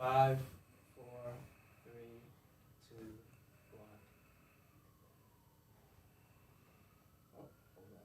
5, 4, 3, 2, 1. Oh, hold on.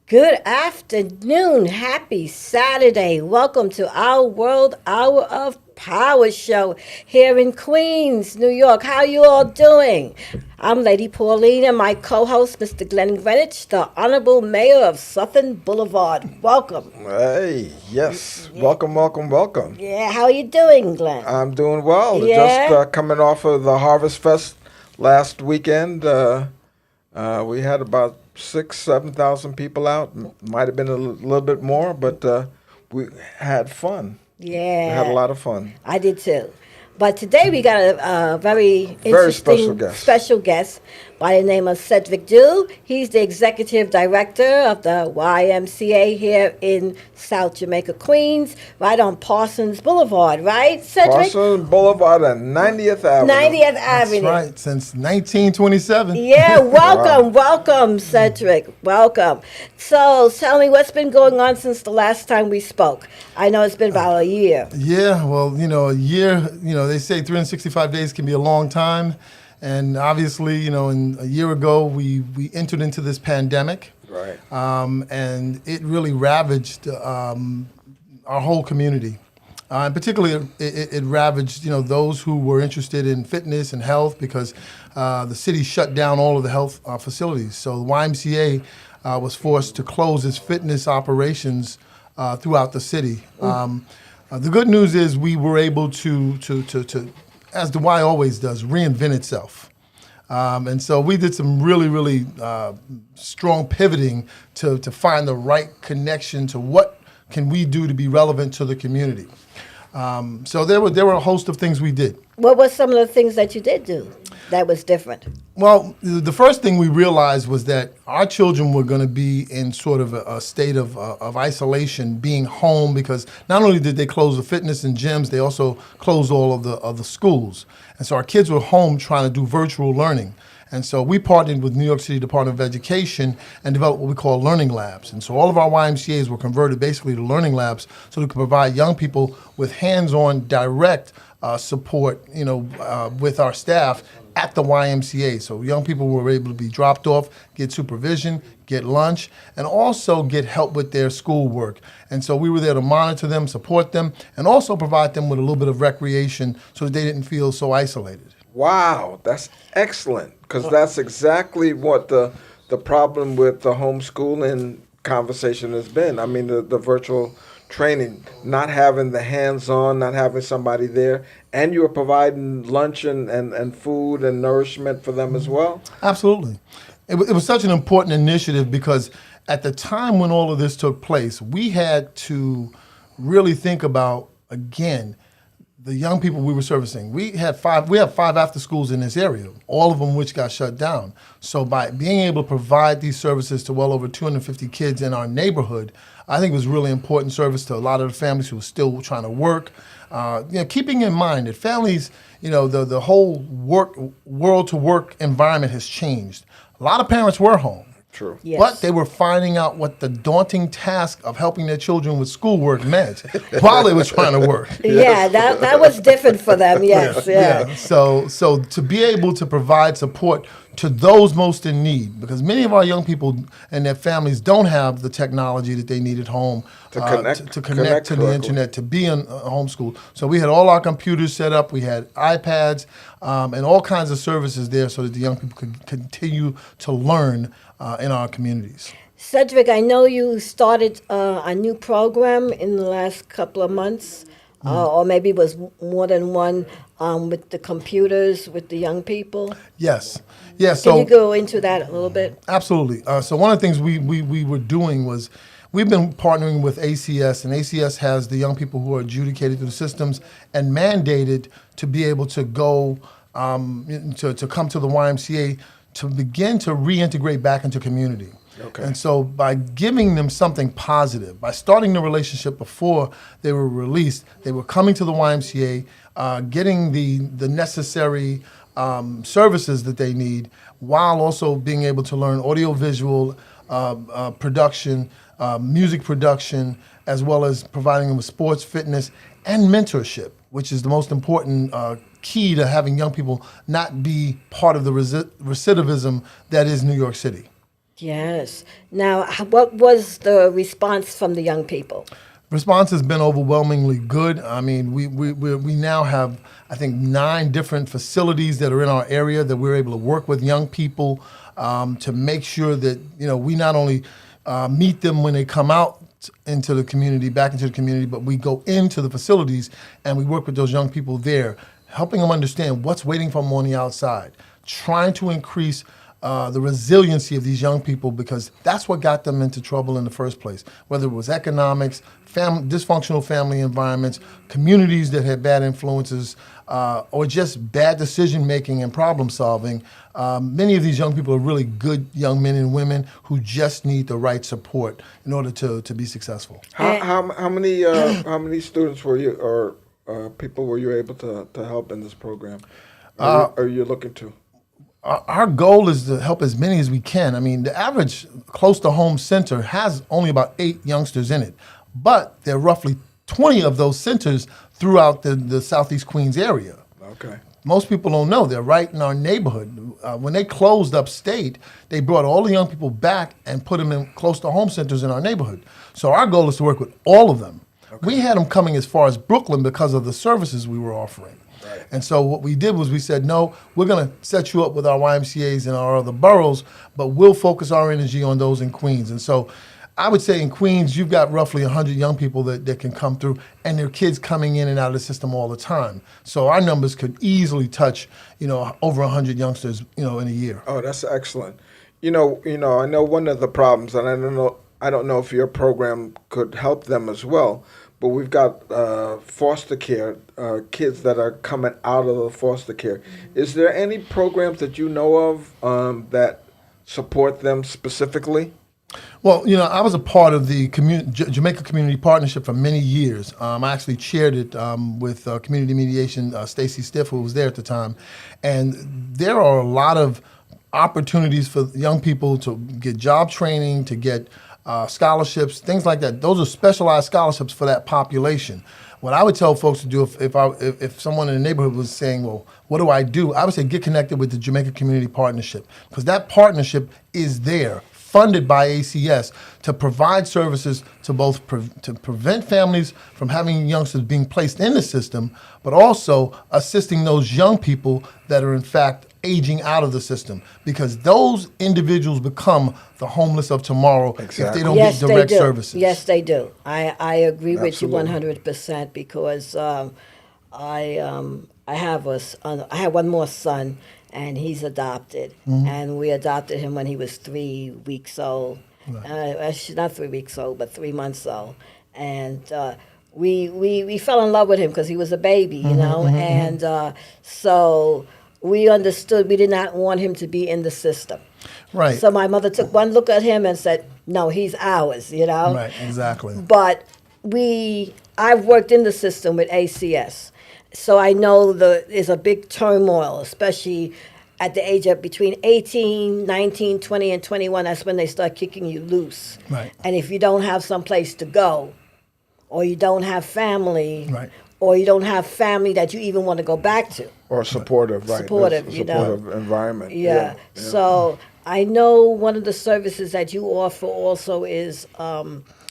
Good afternoon. Happy Saturday. Welcome to our World Hour of Power show here in Queens, New York. How you all doing? I'm Lady Pauline and my co-host, Mr. Glenn Greenwich, the Honorable Mayor of Southern Boulevard. Welcome. Hey, yes. Welcome, welcome, welcome. Yeah, how you doing, Glenn? I'm doing well. Yeah? Just coming off of the Harvest Fest last weekend. We had about 7,000 people out. Might have been a little bit more, but we had fun. Yeah. We had a lot of fun. I did too. But today we got a very special interesting guest. special guest by the name of Cedric Dew. He's the executive director of the YMCA here in South Jamaica, Queens, right on Parsons Boulevard, right, Cedric? Parsons Boulevard and 90th Avenue. 90th That's Avenue. right, since 1927. Yeah, welcome, Cedric. Welcome. So tell me what's been going on since the last time we spoke. I know it's been about a year. Yeah, well, a year, they say 365 days can be a long time. And obviously, in a year ago, we entered into this pandemic. Right. And it really ravaged our whole community. And particularly, it ravaged, those who were interested in fitness and health because the city shut down all of the health facilities. So the YMCA was forced to close its fitness operations throughout the city. The good news is we were able to, as the Y always does, reinvent itself. And so we did some really strong pivoting to find the right connection to what can we do to be relevant to the community. So there were a host of things we did. What were some of the things that you did do that was different? Well, the first thing we realized was that our children were going to be in sort of a state of isolation, being home, because not only did they close the fitness and gyms, they also closed all of the schools. And so our kids were home trying to do virtual learning. And so we partnered with New York City Department of Education and developed what we call learning labs. And so all of our YMCAs were converted basically to learning labs so we could provide young people with hands-on direct support, with our staff at the YMCA. So young people were able to be dropped off, get supervision, get lunch, and also get help with their schoolwork. And so we were there to monitor them, support them, and also provide them with a little bit of recreation so that they didn't feel so isolated. Wow, that's excellent, because that's exactly what the problem with the homeschooling conversation has been. I mean, the virtual training, not having the hands-on, not having somebody there, and you were providing lunch and food and nourishment for them as well? Absolutely. It was such an important initiative because at the time when all of this took place, we had to really think about, again, the young people we were servicing. We have five after schools in this area, all of them which got shut down. So by being able to provide these services to well over 250 kids in our neighborhood, I think it was really important service to a lot of the families who were still trying to work. Keeping in mind that families, the whole world to work environment has changed. A lot of parents were home. True. Yes. But they were finding out what the daunting task of helping their children with schoolwork meant while they were trying to work. Yeah, that was different for them, yes. Yeah. So to be able to provide support to those most in need, because many of our young people and their families don't have the technology that they need at home To connect to correctly. the internet, to be in homeschool. So we had all our computers set up, we had iPads, and all kinds of services there so that the young people could continue to learn in our communities. Cedric, I know you started a new program in the last couple of months, or maybe it was more than one, with the computers, with the young people. Yes. Yeah, so Can you go into that a little bit? absolutely. So one of the things we were doing was we've been partnering with ACS, and ACS has the young people who are adjudicated through the systems and mandated to be able to go to come to the YMCA to begin to reintegrate back into community. Okay. And so by giving them something positive, by starting the relationship before they were released, they were coming to the YMCA, getting the necessary services that they need, while also being able to learn audiovisual production, music production, as well as providing them with sports, fitness, and mentorship, which is the most important key to having young people not be part of the recidivism that is New York City. Yes. Now, what was the response from the young people? Response has been overwhelmingly good. I mean, we now have, I think, 9 different facilities that are in our area that we're able to work with young people to make sure that, we not only meet them when they come out into the community, back into the community, but we go into the facilities and we work with those young people there, helping them understand what's waiting for them on the outside, trying to increase the resiliency of these young people, because that's what got them into trouble in the first place, whether it was economics, dysfunctional family environments, communities that had bad influences, or just bad decision making and problem solving. Many of these young people are really good young men and women who just need the right support in order to be successful. How many students were you or people were you able to help in this program? Are you looking to? Our goal is to help as many as we can. I mean, the average close to home center has only about 8 youngsters in it, but there are roughly 20 of those centers throughout the Southeast Queens area. Okay. Most people don't know they're right in our neighborhood. When they closed upstate, they brought all the young people back and put them in close to home centers in our neighborhood. So our goal is to work with all of them. Okay. We had them coming as far as Brooklyn because of the services we were offering. Right. And so what we did was we said, no, we're going to set you up with our YMCAs in our other boroughs, but we'll focus our energy on those in Queens. And so I would say in Queens, you've got roughly 100 young people that can come through, and there are kids coming in and out of the system all the time. So our numbers could easily touch, over 100 youngsters, in a year. Oh, that's excellent. I know one of the problems, and I don't know if your program could help them as well, but we've got foster care kids that are coming out of the foster care. Is there any programs that you know of that support them specifically? Well, I was a part of the Jamaica Community Partnership for many years. I actually chaired it with Community Mediation, Stacy Stiff, who was there at the time. And there are a lot of opportunities for young people to get job training, to get scholarships, things like that. Those are specialized scholarships for that population. What I would tell folks to do if someone in the neighborhood was saying, well, what do? I would say get connected with the Jamaica Community Partnership, because that partnership is there, funded by ACS, to provide services to both to prevent families from having youngsters being placed in the system, but also assisting those young people that are in fact aging out of the system, because those individuals become the homeless of tomorrow if they don't get direct services. Yes, they do. I agree Absolutely. with you 100%, because I have one more son, and he's adopted, and we adopted him when he was 3 weeks old. Right. Not 3 weeks old, but 3 months old, and we fell in love with him because he was a baby, and so we understood we did not want him to be in the system. Right. So my mother took one look at him and said, "No, he's ours," Right, exactly. But I've worked in the system with ACS, so I know there's a big turmoil, especially at the age of between 18, 19, 20, and 21. That's when they start kicking you loose. Right. And if you don't have some place to go, or you don't have family, right, or you don't have family that you even want to go back to. Or supportive, right? Supportive, Supportive environment. Yeah. So I know one of the services that you offer also is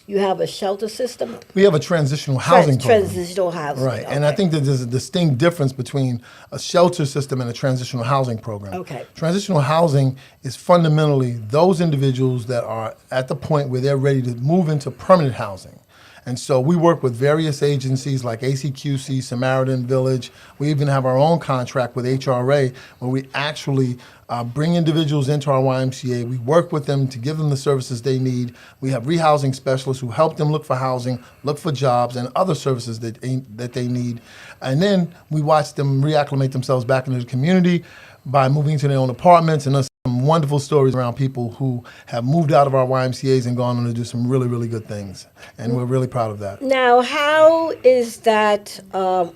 you have a shelter system. We have a transitional housing program. Transitional housing. Right. Okay. And I think that there's a distinct difference between a shelter system and a transitional housing program. Okay. Transitional housing is fundamentally those individuals that are at the point where they're ready to move into permanent housing. And so we work with various agencies like ACQC, Samaritan Village. We even have our own contract with HRA where we actually bring individuals into our YMCA. We work with them to give them the services they need. We have rehousing specialists who help them look for housing, look for jobs, and other services that they need. And then we watch them reacclimate themselves back into the community by moving into their own apartments. And there's some wonderful stories around people who have moved out of our YMCAs and gone on to do some really, really good things. And we're really proud of that. Now, how is that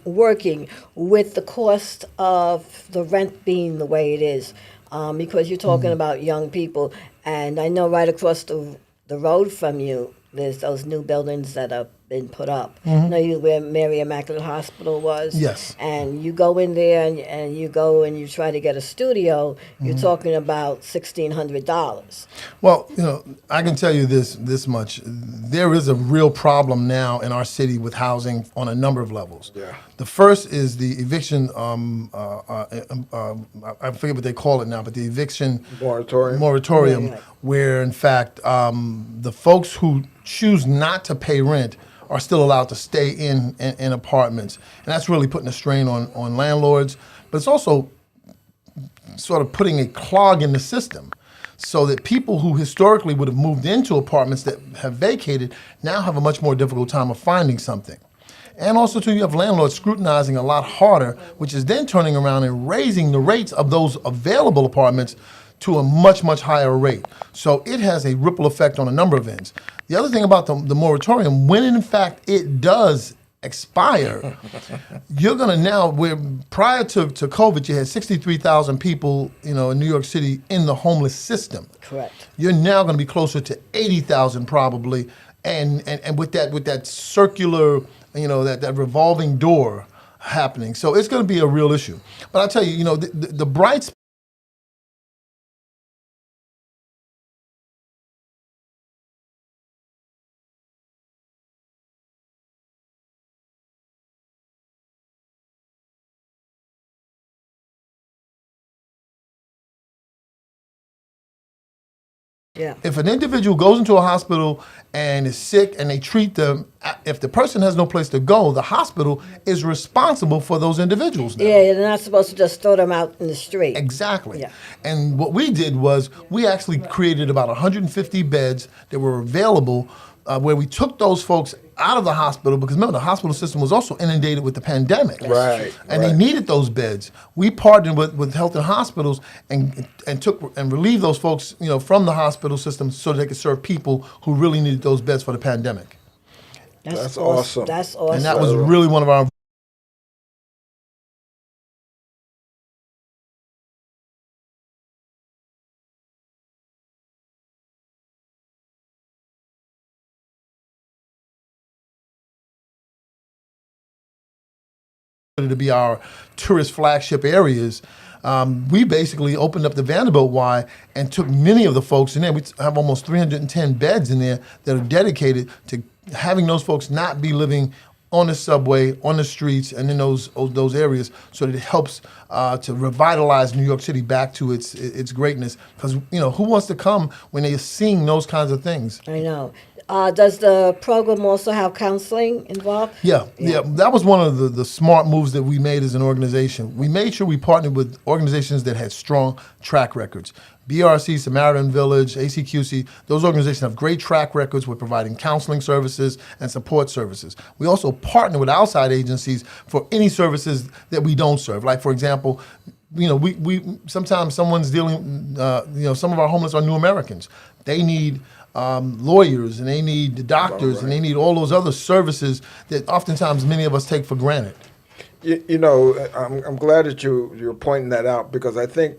working with the cost of the rent being the way it is? Because you're talking about young people, and I know right across the road from you, there's those new buildings that have been put up. You know where Mary Immaculate Hospital was? Yes. And you go in there and you go and you try to get a studio, you're talking about $1,600. Well, I can tell you this much. There is a real problem now in our city with housing on a number of levels. Yeah. The first is the eviction, I forget what they call it now, but the eviction Moratorium. Right. where in fact the folks who choose not to pay rent are still allowed to stay in apartments. And that's really putting a strain on landlords, but it's also sort of putting a clog in the system so that people who historically would have moved into apartments that have vacated now have a much more difficult time of finding something. And also, too, you have landlords scrutinizing a lot harder, which is then turning around and raising the rates of those available apartments to a much, much higher rate. So it has a ripple effect on a number of ends. The other thing about the moratorium, when in fact it does expire, you're going to now, where prior to COVID, you had 63,000 people, in New York City in the homeless system. Correct. You're now going to be closer to 80,000 probably, and with that circular, that revolving door happening. So it's going to be a real issue. But I'll tell you, the bright spot Yeah. if an individual goes into a hospital and is sick and they treat them, if the person has no place to go, the hospital is responsible for those individuals now. Yeah, they're not supposed to just throw them out in the street. Exactly. Yeah. And what we did was we actually created about 150 beds that were available where we took those folks out of the hospital because remember the hospital system was also inundated with the pandemic. Right. And they needed those beds. We partnered with health and hospitals and took and relieved those folks, from the hospital system so they could serve people who really needed those beds for the pandemic. That's awesome. That's awesome. And that was really one of our to be our tourist flagship areas. We basically opened up the Vanderbilt Y and took many of the folks in there. We have almost 310 beds in there that are dedicated to having those folks not be living on the subway, on the streets, and in those areas, so that it helps to revitalize New York City back to its greatness. Because who wants to come when they're seeing those kinds of things? I know. Does the program also have counseling involved? Yeah. That was one of the smart moves that we made as an organization. We made sure we partnered with organizations that had strong track records. BRC, Samaritan Village, ACQC, those organizations have great track records with providing counseling services and support services. We also partner with outside agencies for any services that we don't serve. Like, for example, we sometimes someone's dealing, some of our homeless are new Americans. They need lawyers and they need doctors and they need all those other services that oftentimes many of us take for granted. I'm glad that you're pointing that out because I think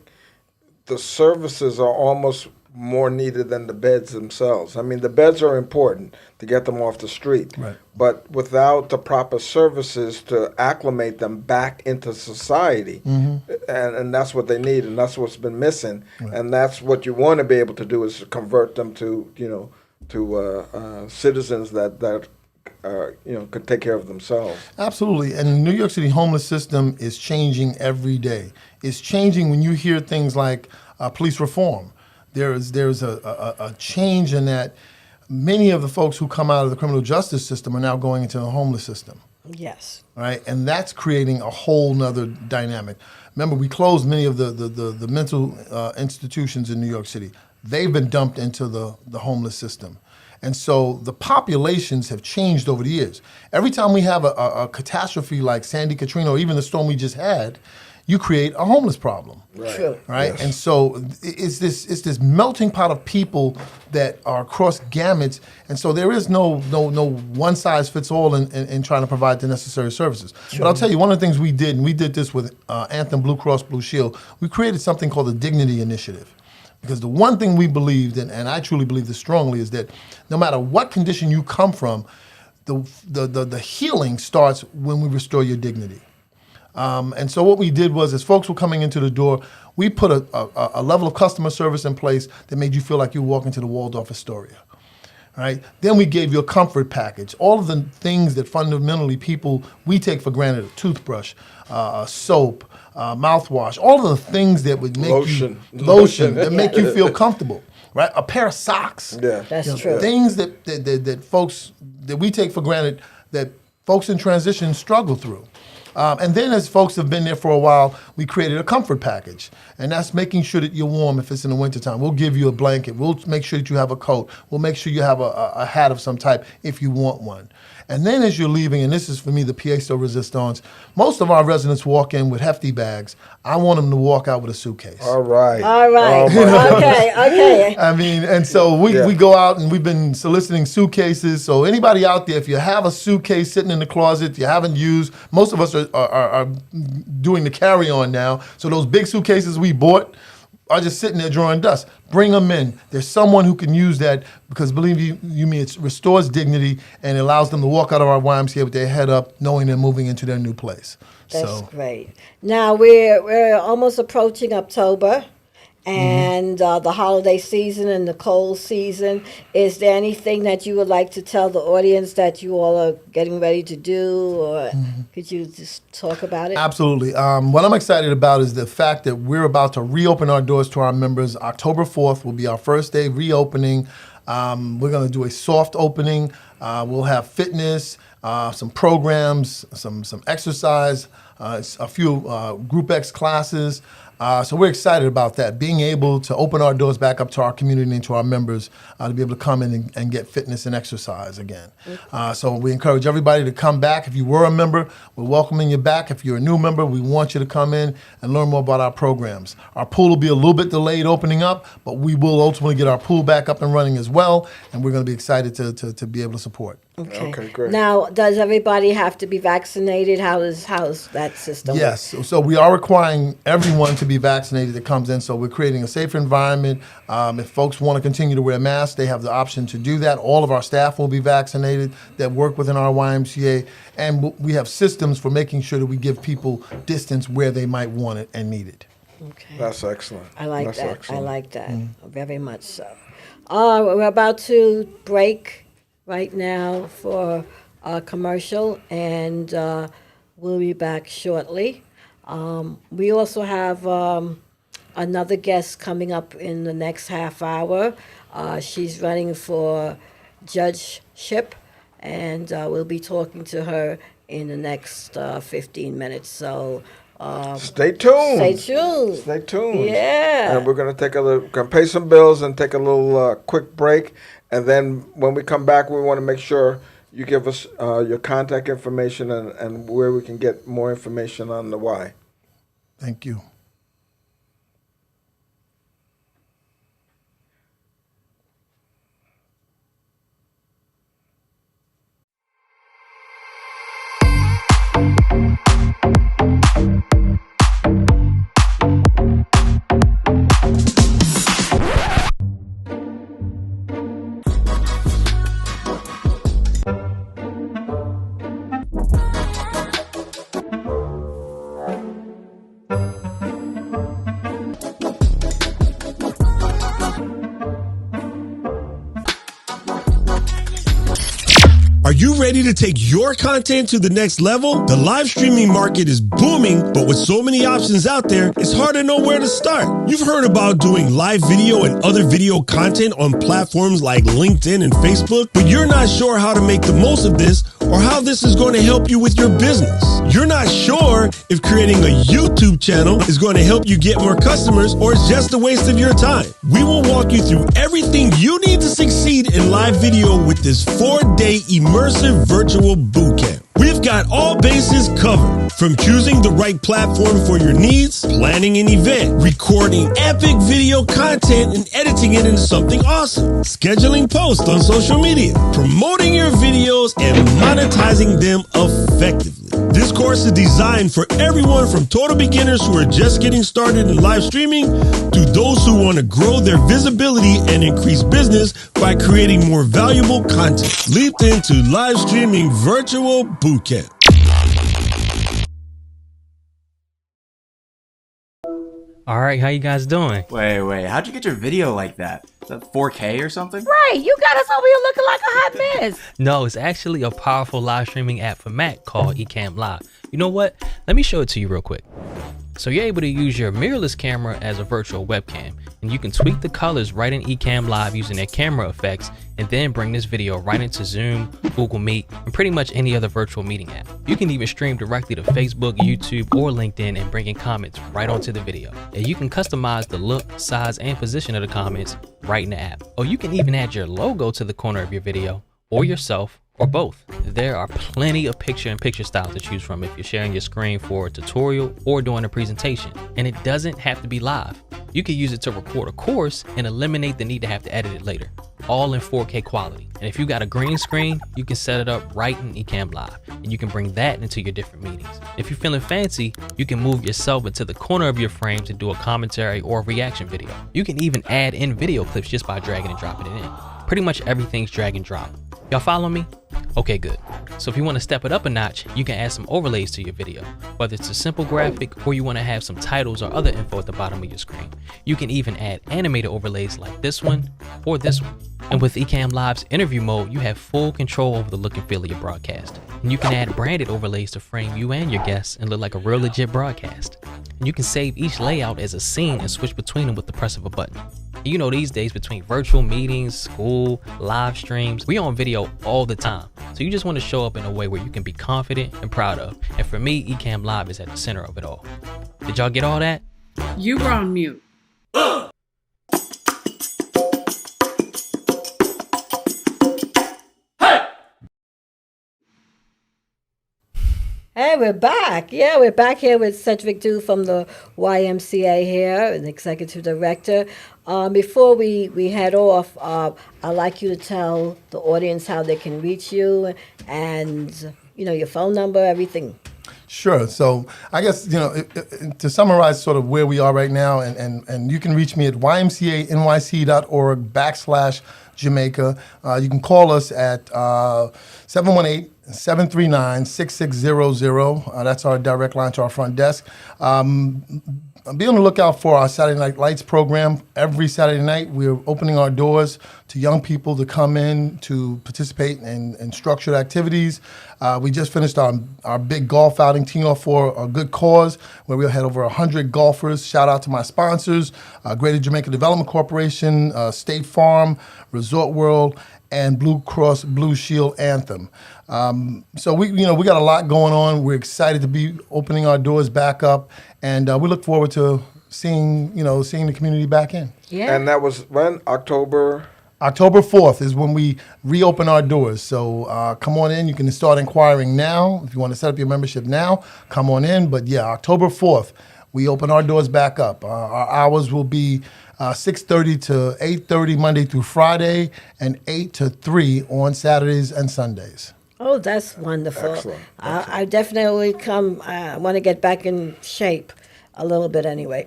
the services are almost more needed than the beds themselves. I mean, the beds are important to get them off the street, right. But without the proper services to acclimate them back into society, and that's what they need, and that's what's been missing, right. And that's what you want to be able to do is convert them to citizens that could take care of themselves. Absolutely, and the New York City homeless system is changing every day. It's changing when you hear things like police reform. There's a change in that many of the folks who come out of the criminal justice system are now going into the homeless system. Yes. Right, and that's creating a whole nother dynamic. Remember, we closed many of the mental institutions in New York City. They've been dumped into the homeless system. And so the populations have changed over the years. Every time we have a catastrophe like Sandy, Katrina, or even the storm we just had, you create a homeless problem. Right. True. Right, Yes. and so it's this melting pot of people that are across gamuts, and so there is no one size fits all in trying to provide the necessary services. But I'll tell you, one of the things we did, and we did this with Anthem Blue Cross Blue Shield, we created something called the Dignity Initiative. Because the one thing we believed, and I truly believe this strongly, is that no matter what condition you come from, the healing starts when we restore your dignity. And so what we did was, as folks were coming into the door, we put a level of customer service in place that made you feel like you were walking to the Waldorf Astoria. Right? Then we gave you a comfort package. All of the things that fundamentally we take for granted: a toothbrush, soap, mouthwash, all of the things that would make Lotion. lotion that make you feel comfortable. Right? A pair of socks. Yeah. That's true. Things that folks that we take for granted that folks in transition struggle through. And then as folks have been there for a while, we created a comfort package. And that's making sure that you're warm if it's in the wintertime. We'll give you a blanket. We'll make sure that you have a coat. We'll make sure you have a hat of some type if you want one. And then as you're leaving, and this is for me the pièce de résistance, most of our residents walk in with hefty bags. I want them to walk out with a suitcase. All right. All right. Oh, my Okay. I mean, and so we go out and we've been soliciting suitcases. So anybody out there, if you have a suitcase sitting in the closet you haven't used, most of us are doing the carry-on now. So those big suitcases we bought are just sitting there drawing dust. Bring them in. There's someone who can use that, because believe you me, it restores dignity and it allows them to walk out of our YMCA with their head up, knowing they're moving into their new place. That's great. Now we're almost approaching October, and the holiday season and the cold season. Is there anything that you would like to tell the audience that you all are getting ready to do, or could you just talk about it? Absolutely. What I'm excited about is the fact that we're about to reopen our doors to our members. October 4th will be our first day reopening. We're going to do a soft opening. We'll have fitness, some programs, some exercise, a few Group X classes. So we're excited about that, being able to open our doors back up to our community and to our members to be able to come in and get fitness and exercise again. So we encourage everybody to come back. If you were a member, we're welcoming you back. If you're a new member, we want you to come in and learn more about our programs. Our pool will be a little bit delayed opening up, but we will ultimately get our pool back up and running as well, and we're going to be excited to be able to support. Okay, great. Now, does everybody have to be vaccinated? How's that system? Yes, so we are requiring everyone to be vaccinated that comes in, so we're creating a safer environment. If folks want to continue to wear masks, they have the option to do that. All of our staff will be vaccinated that work within our YMCA, and we have systems for making sure that we give people distance where they might want it and need it. Okay. That's excellent. I like That's that. excellent. I like that very much so. We're about to break right now for a commercial, and we'll be back shortly. We also have another guest coming up in the next half hour. She's running for judgeship, and we'll be talking to her in the next 15 minutes. So Stay tuned. stay tuned. Stay tuned. Yeah. And we're going to pay some bills and take a little quick break. And then when we come back, we want to make sure you give us your contact information and where we can get more information on the why. Thank you. you ready to take your content to the next level? The live streaming market is booming, but with so many options out there, it's hard to know where to start. You've heard about doing live video and other video content on platforms like LinkedIn and Facebook, but you're not sure how to make the most of this or how this is going to help you with your business. You're not sure if creating a YouTube channel is going to help you get more customers or it's just a waste of your time. We will walk you through everything you need to succeed in live video with this 4-day immersive virtual bootcamp. We've got all bases covered, from choosing the right platform for your needs, planning an event, recording epic video content and editing it into something awesome, scheduling posts on social media, promoting your videos, and monetizing them effectively. This course is designed for everyone from total beginners who are just getting started in live streaming to those who want to grow their visibility and increase business by creating more valuable content. Leap into live streaming virtual bootcamp. All right, how you guys doing? Wait, how'd you get your video like that? Is that 4K or something? Right, you got us over here looking like a hot mess. No, it's actually a powerful live streaming app for Mac called Ecamm Live. You know what? Let me show it to you real quick. So you're able to use your mirrorless camera as a virtual webcam, and you can tweak the colors right in Ecamm Live using their camera effects, and then bring this video right into Zoom, Google Meet, and pretty much any other virtual meeting app. You can even stream directly to Facebook, YouTube, or LinkedIn and bring in comments right onto the video. And you can customize the look, size, and position of the comments right in the app. Or you can even add your logo to the corner of your video, or yourself, or both. There are plenty of picture-in-picture styles to choose from if you're sharing your screen for a tutorial or doing a presentation. And it doesn't have to be live. You can use it to record a course and eliminate the need to have to edit it later, all in 4K quality. And if you got a green screen, you can set it up right in Ecamm Live, and you can bring that into your different meetings. If you're feeling fancy, you can move yourself into the corner of your frame to do a commentary or a reaction video. You can even add in video clips just by dragging and dropping it in. Pretty much everything's drag and drop. Y'all follow me? Okay, good. So if you want to step it up a notch, you can add some overlays to your video, whether it's a simple graphic or you want to have some titles or other info at the bottom of your screen. You can even add animated overlays like this one or this one. And with Ecamm Live's interview mode, you have full control over the look and feel of your broadcast. And you can add branded overlays to frame you and your guests and look like a real legit broadcast. And you can save each layout as a scene and switch between them with the press of a button. You know, these days between virtual meetings, school, live streams, we on video all the time. So you just want to show up in a way where you can be confident and proud of. And for me, Ecamm Live is at the center of it all. Did y'all get all that? You were on mute. Hey, we're back. Yeah, we're back here with Cedric Dew from the YMCA here, the executive director. Before we head off, I'd like you to tell the audience how they can reach you and, you know, your phone number, everything. Sure. So I guess, you know, to summarize sort of where we are right now, and you can reach me at ymcanyc.org/Jamaica. You can call us at 718-739-6600. That's our direct line to our front desk. Be on the lookout for our Saturday Night Lights program. Every Saturday night, we're opening our doors to young people to come in to participate in structured activities. We just finished our big golf outing, teeing off for a good cause, where we had over 100 golfers. Shout out to my sponsors, Greater Jamaica Development Corporation, State Farm, Resort World, and Blue Cross Blue Shield Anthem. So we got a lot going on. We're excited to be opening our doors back up, and we look forward to seeing the community back in. Yeah. And that was when? October 4th is when we reopen our doors. So come on in. You can start inquiring now. If you want to set up your membership now, come on in. But yeah, October 4th, we open our doors back up. Our hours will be 6:30 to 8:30 Monday through Friday, and 8 to 3 on Saturdays and Sundays. Oh, that's wonderful. Excellent. I definitely come. I want to get back in shape a little bit anyway.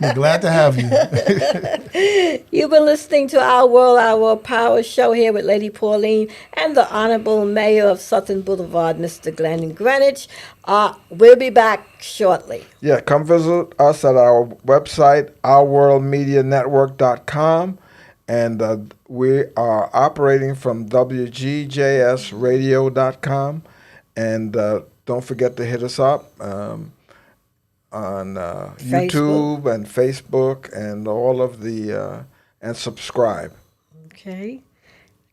We're glad to have you. You've been listening to Our World, Our World Power show here with Lady Pauline and the Honorable Mayor of Sutton Boulevard, Mr. Glenn Greenwich. We'll be back shortly. Yeah, come visit us at our website, ourworldmedianetwork.com. And we are operating from WGJSradio.com. And don't forget to hit us up on YouTube and Facebook and all of the, and subscribe. Okay.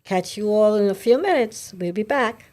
Catch you all in a few minutes. We'll be back.